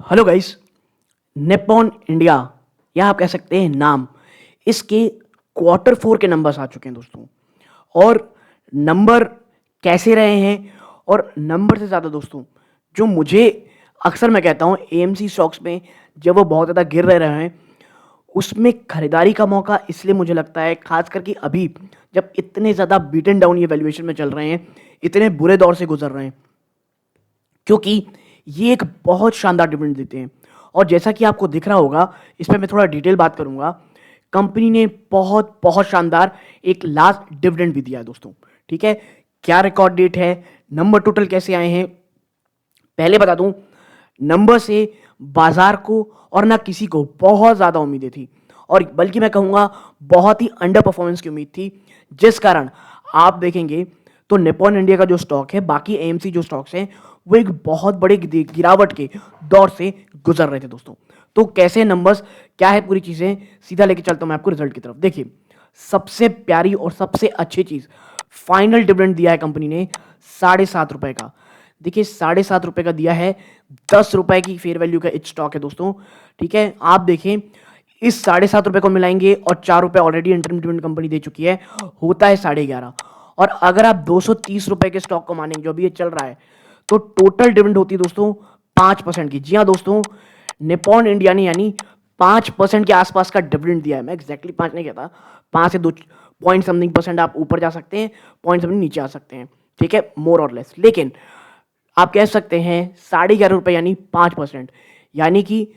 Hello guys. Nippon India या आप कह सकते हैं नाम, इसके क्वार्टर 4 के नंबर्स आ चुके हैं दोस्तों। और नंबर कैसे रहे हैं, और नंबर से ज़्यादा दोस्तों जो मुझे अक्सर मैं कहता हूँ एएमसी स्टॉक्स में जब वो बहुत ज़्यादा गिर रहे हैं उसमें खरीदारी का मौका इसलिए मुझे लगता है, खास करके अभी जब इतने ज़्यादा बीटन डाउन ये वैल्यूएशन में चल रहे हैं, इतने बुरे दौर से गुजर रहे हैं, क्योंकि ये एक बहुत शानदार डिविडेंड देते हैं। और जैसा कि आपको दिख रहा होगा, इस पर मैं थोड़ा डिटेल बात करूंगा। कंपनी ने बहुत बहुत शानदार एक लास्ट डिविडेंड भी दिया है दोस्तों। ठीक है, क्या रिकॉर्ड डेट है, नंबर टोटल कैसे आए हैं, पहले बता दूं, नंबर से बाजार को और ना किसी को बहुत ज़्यादा उम्मीदें थी, और बल्कि मैं कहूँगा बहुत ही अंडर परफॉर्मेंस की उम्मीद थी, जिस कारण आप देखेंगे तो निप्पॉन इंडिया का जो स्टॉक है, बाकी एएमसी जो स्टॉक्स हैं, वो एक बहुत बड़े गिरावट के दौर से गुजर रहे थे दोस्तों। तो कैसे नंबर्स, क्या है पूरी चीज़ें, सीधा लेके चलता हूँ मैं आपको रिजल्ट की तरफ। देखिए, सबसे प्यारी और सबसे अच्छी चीज़, फाइनल डिविडेंड दिया है कंपनी ने 7.5 रुपए का। देखिए, 7.5 रुपए का दिया है, 10 रुपए की फेयर वैल्यू का स्टॉक है दोस्तों। ठीक है, आप देखें, इस 7.5 रुपए को मिलाएंगे और 4 रुपए ऑलरेडी इंटरम डिविडेंड कंपनी दे चुकी है, होता है 11.5। और अगर आप 230 रुपए के स्टॉक को मानेंगे जो अभी ये चल रहा है, तो टोटल डिविडेंड होती है दोस्तों 5% की। जी हाँ दोस्तों, निप्पॉन इंडिया ने यानी 5% के आसपास का डिविडेंड दिया है। मैं एक्जैक्टली 5 नहीं कहता, 5 से 2 पॉइंट समथिंग परसेंट आप ऊपर जा सकते हैं, पॉइंट समथिंग नीचे आ सकते हैं। ठीक है, मोर और लेस। लेकिन आप कह सकते हैं 11.5 रुपए यानी 5%, यानी कि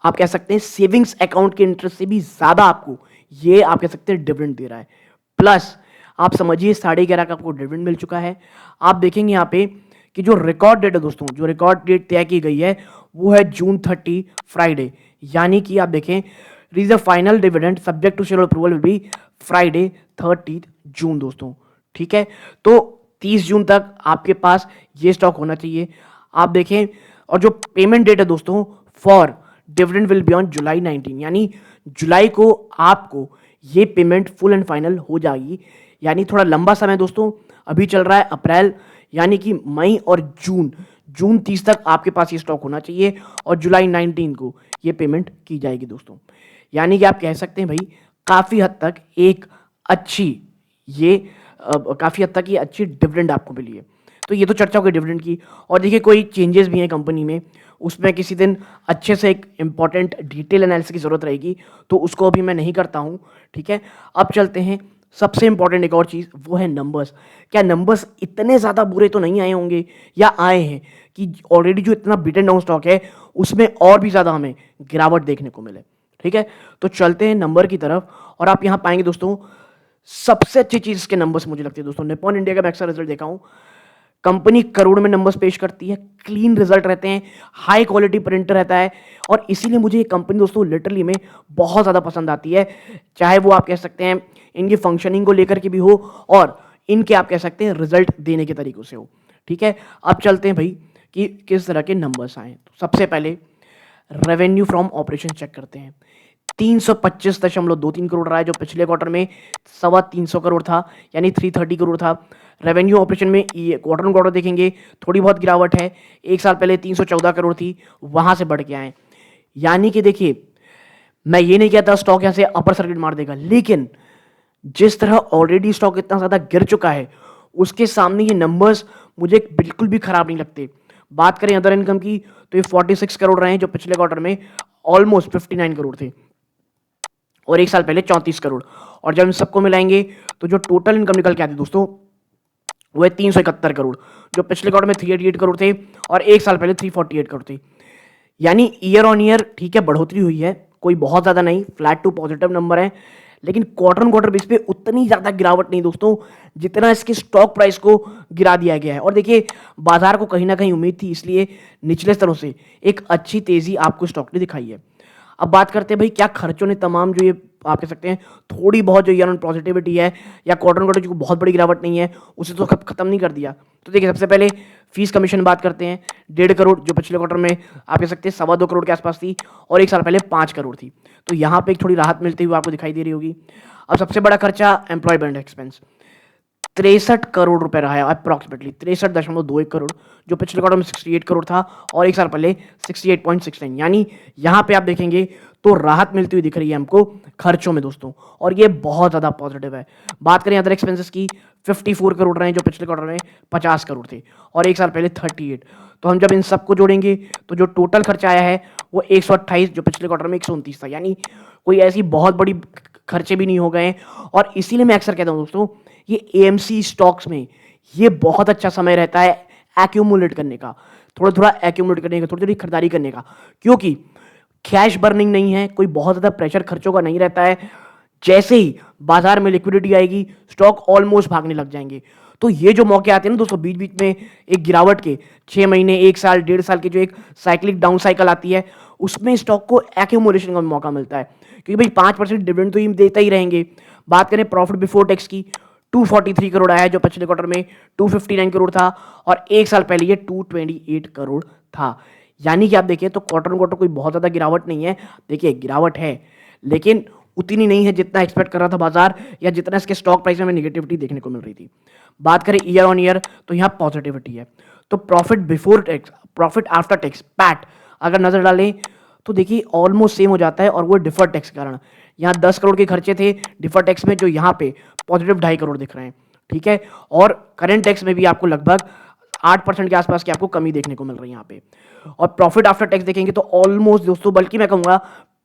आप कह सकते हैं सेविंग्स अकाउंट के इंटरेस्ट से भी ज्यादा आपको ये आप कह सकते हैं डिविडेंड दे रहा है। प्लस आप समझिए 11.5 का आपको डिविडेंड मिल चुका है। आप देखेंगे यहाँ पे कि जो रिकॉर्ड डेट है दोस्तों, जो रिकॉर्ड डेट तय की गई है वो है जून 30 फ्राइडे, यानी कि आप देखें रीज the final dividend subject to share approval will be Friday 30 June दोस्तों। ठीक है, तो 30 जून तक आपके पास ये स्टॉक होना चाहिए। आप देखें, और जो पेमेंट डेट है दोस्तों for dividend will be on July 19, यानी जुलाई को आपको ये पेमेंट फुल एंड फाइनल हो जाएगी। यानी थोड़ा लंबा समय दोस्तों, अभी चल रहा है अप्रैल, यानी कि मई और जून 30 तक आपके पास ये स्टॉक होना चाहिए, और जुलाई 19 को ये पेमेंट की जाएगी दोस्तों। यानी कि आप कह सकते हैं भाई काफ़ी हद तक एक अच्छी ये काफ़ी हद तक ये अच्छी डिविडेंड आपको मिली है। तो ये तो चर्चा हो गई डिविडेंड की। और देखिए, कोई चेंजेस भी हैं कंपनी में, उसमें किसी दिन अच्छे से एक इंपॉर्टेंट डिटेल एनालिसिस की ज़रूरत रहेगी, तो उसको अभी मैं नहीं करता हूँ। ठीक है, अब चलते हैं सबसे इंपॉर्टेंट एक और चीज़, वो है नंबर्स। क्या नंबर्स इतने ज़्यादा बुरे तो नहीं आए होंगे, या आए हैं कि ऑलरेडी जो इतना बीटन डाउन स्टॉक है उसमें और भी ज़्यादा हमें गिरावट देखने को मिले। ठीक है, तो चलते हैं नंबर की तरफ, और आप यहाँ पाएंगे दोस्तों सबसे अच्छी चीज़ इसके नंबर्स मुझे लगती है दोस्तों। निप्पॉन इंडिया का मैं अक्सर रिजल्ट देखा हूँ, कंपनी करोड़ में नंबर्स पेश करती है, क्लीन रिजल्ट रहते हैं, हाई क्वालिटी प्रिंट रहता है, और इसीलिए मुझे ये कंपनी दोस्तों लिटरली में बहुत ज़्यादा पसंद आती है। चाहे वो आप कह सकते हैं इनकी फंक्शनिंग को लेकर के भी हो, और इनके आप कह सकते हैं रिजल्ट देने के तरीकों से हो। ठीक है, अब चलते हैं भाई कि किस तरह के नंबर्स आए। तो सबसे पहले रेवेन्यू फ्रॉम ऑपरेशन चेक करते हैं। 325.23 करोड़ रहा है, जो पिछले क्वार्टर में 325 करोड़ था, यानी 330 करोड़ था। रेवेन्यू ऑपरेशन में ये क्वार्टर ऑन क्वार्टर देखेंगे थोड़ी बहुत गिरावट है, एक साल पहले 314 करोड़ थी, वहां से बढ़ के आए। यानी कि देखिए, मैं ये नहीं कहता स्टॉक यहां से अपर सर्किट मार देगा, लेकिन जिस तरह ऑलरेडी स्टॉक इतना ज्यादा गिर चुका है, उसके सामने ये नंबर्स मुझे बिल्कुल भी खराब नहीं लगते। बात करें अदर इनकम की, तो ये 46 करोड़ रहे हैं, जो पिछले क्वार्टर में ऑलमोस्ट 59 करोड़ थे, और एक साल पहले 34 करोड़। और जब इन सबको मिलाएंगे तो जो टोटल इनकम निकल के आती है दोस्तों, वो है 371 करोड़, जो पिछले क्वार्टर में 388 करोड़ थे, और एक साल पहले 348 करोड़ थे। यानी ईयर ऑन ईयर ठीक है बढ़ोतरी हुई है, कोई बहुत ज़्यादा नहीं, फ्लैट टू पॉजिटिव नंबर है, लेकिन क्वार्टर ऑन क्वार्टर बेस पे उतनी ज़्यादा गिरावट नहीं दोस्तों, जितना इसके स्टॉक प्राइस को गिरा दिया गया है। और देखिए, बाजार को कहीं ना कहीं उम्मीद थी, इसलिए निचले स्तरों से एक अच्छी तेज़ी आपको स्टॉक ने दिखाई है। अब बात करते हैं भाई, क्या खर्चों ने तमाम जो ये आप कह सकते हैं थोड़ी बहुत जो ईयर ऑन पॉजिटिविटी है, या क्वार्टर ऑन क्वार्टर जो बहुत बड़ी गिरावट नहीं है, उसे तो खत्म नहीं कर दिया। तो देखिए, सबसे पहले फीस कमीशन बात करते हैं, 1.5 करोड़, जो पिछले क्वार्टर में आप कह सकते हैं 2.25 करोड़ के आसपास थी, और एक साल पहले 5 करोड़ थी। तो यहाँ पे एक थोड़ी राहत मिलती हुई आपको दिखाई दे रही होगी। अब सबसे बड़ा खर्चा एम्प्लॉय बेनिफिट एक्सपेंस, 63 करोड़ रुपए रहा है अप्रॉक्सीमेटली 63.21 करोड़, जो पिछले क्वार्टर में 68 करोड़ था और एक साल पहले 68.69। यानी यहाँ पे आप देखेंगे तो राहत मिलती हुई दिख रही है हमको खर्चों में दोस्तों, और ये बहुत ज़्यादा पॉजिटिव है। बात करें अदर एक्सपेंसेस की, 54 करोड़ रहे जो पिछले क्वार्टर में 50 करोड़ थे और एक साल पहले 38। तो हम जब इन सबको जोड़ेंगे तो जो टोटल खर्चा आया है वो 128, जो पिछले क्वार्टर में 129 था। यानी कोई ऐसी बहुत बड़ी खर्चे भी नहीं हो गए। और इसीलिए मैं अक्सर कहता हूँ दोस्तों, ये AMC स्टॉक्स में ये बहुत अच्छा समय रहता है एक्यूमुलेट करने का, थोड़ा थोड़ा एक्यूमुलेट करने का, थोड़ी थोड़ी खरीदारी करने का, क्योंकि कैश बर्निंग नहीं है, कोई बहुत ज़्यादा प्रेशर खर्चों का नहीं रहता है। जैसे ही बाजार में लिक्विडिटी आएगी स्टॉक ऑलमोस्ट भागने लग जाएंगे। तो ये जो मौके आते हैं ना दोस्तों, बीच बीच में एक गिरावट के 6 महीने, 1 साल, 1.5 साल की जो एक साइक्लिक डाउन साइकिल आती है, उसमें स्टॉक को एक्यूमुलेशन का मौका मिलता है, क्योंकि भाई 5% डिविडेंड तो ये देता ही रहेंगे। बात करें प्रॉफिट बिफोर टैक्स की, 243 करोड़ आया है, जो पिछले क्वार्टर में 259 करोड़ था और एक साल पहले ये 228 करोड़ था। यानी कि आप देखिए तो क्वार्टर कोई बहुत ज़्यादा गिरावट नहीं है। देखिए गिरावट है लेकिन उतनी नहीं है जितना एक्सपेक्ट कर रहा था बाजार, या जितना इसके स्टॉक प्राइस में हमें निगेटिविटी देखने को मिल रही थी। बात करें ईयर ऑन ईयर तो यहाँ पॉजिटिविटी है। तो profit before tax, profit after tax, PAT अगर नजर डालें तो देखिए ऑलमोस्ट सेम हो जाता है, और वो डिफर्ड टैक्स के कारण यहाँ 10 करोड़ के खर्चे थे डिफर्ड टैक्स में, जो यहाँ पे पॉजिटिव 2.5 करोड़ दिख रहे हैं। ठीक है, और करंट टैक्स में भी आपको लगभग 8% के आसपास की आपको कमी देखने को मिल रही है यहाँ पे। और प्रॉफिट आफ्टर टैक्स देखेंगे तो ऑलमोस्ट दोस्तों, बल्कि मैं कहूँगा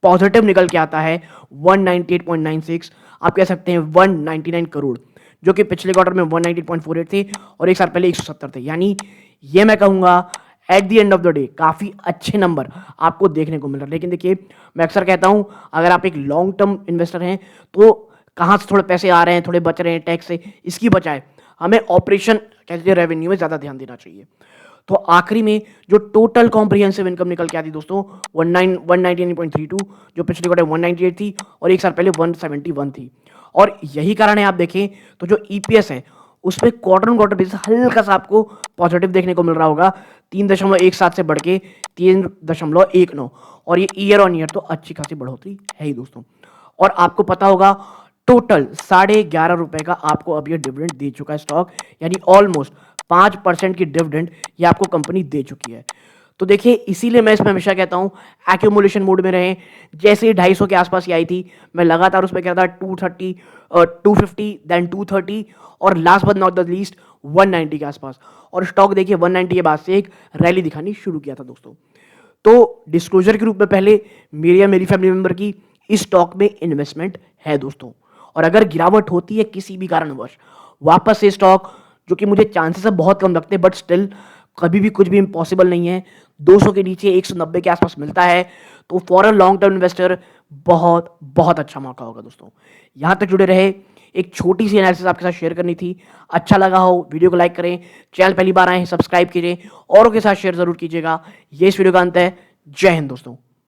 पॉजिटिव निकल के आता है 198.96, आप कह सकते हैं 199 करोड़, जो कि पिछले क्वार्टर में 198.48 थे और एक साल पहले 170 थे। यानी ये मैं कहूँगा at the end of the day काफ़ी अच्छे नंबर आपको देखने को मिल रहा है। लेकिन देखिए मैं अक्सर कहता हूँ, अगर आप एक लॉन्ग टर्म इन्वेस्टर हैं तो कहाँ से थोड़े पैसे आ रहे हैं, थोड़े बच रहे हैं टैक्स से, इसकी बजाय हमें ऑपरेशन कहते रेवेन्यू में ज़्यादा ध्यान देना चाहिए। तो आखिरी में जो टोटल कॉम्प्रिहेंसिव इनकम निकल के आती दोस्तों 199.32, जो पिछले क्वार्टर 198 थी और एक साल पहले 171 थी। और यही कारण है आप देखें तो जो EPS है उसमें क्वार्टर ऑन क्वार्टर बेसिस हल्का सा आपको पॉजिटिव देखने को मिल रहा होगा, 3.17 से बढ़ के 3.19, और ये ईयर ऑन ईयर तो अच्छी खासी बढ़ोतरी है ही दोस्तों। और आपको पता होगा टोटल 11.5 रुपए का आपको अब ये डिविडेंड दे चुका है स्टॉक, यानी ऑलमोस्ट 5% की डिविडेंड ये आपको कंपनी दे चुकी है। तो देखिए इसीलिए मैं इसमें हमेशा कहता हूँ एक्यूमुलेशन मोड में रहें। जैसे ही 250 के आसपास ही आई थी मैं लगातार उसमें क्या था 230, 250, देन 230 और last but not the least 190 के आसपास, और स्टॉक देखिए 190 के बाद से एक रैली दिखानी शुरू किया था दोस्तों। तो डिस्क्लोजर के रूप में पहले मेरी या मेरी फैमिली मेंबर की इस स्टॉक में इन्वेस्टमेंट है दोस्तों, और अगर गिरावट होती है किसी भी कारणवश वापस से स्टॉक, जो कि मुझे चांसेस बहुत कम लगते हैं बट स्टिल कभी भी कुछ भी इम्पॉसिबल नहीं है, 200 के नीचे 190 के आसपास मिलता है तो for a long term investor बहुत बहुत अच्छा मौका होगा दोस्तों। यहाँ तक जुड़े रहे, एक छोटी सी एनालिसिस आपके साथ शेयर करनी थी। अच्छा लगा हो वीडियो को लाइक करें, चैनल पहली बार आए हैं सब्सक्राइब कीजिए, औरों के साथ शेयर जरूर कीजिएगा। ये इस वीडियो का अंत है। जय हिंद दोस्तों।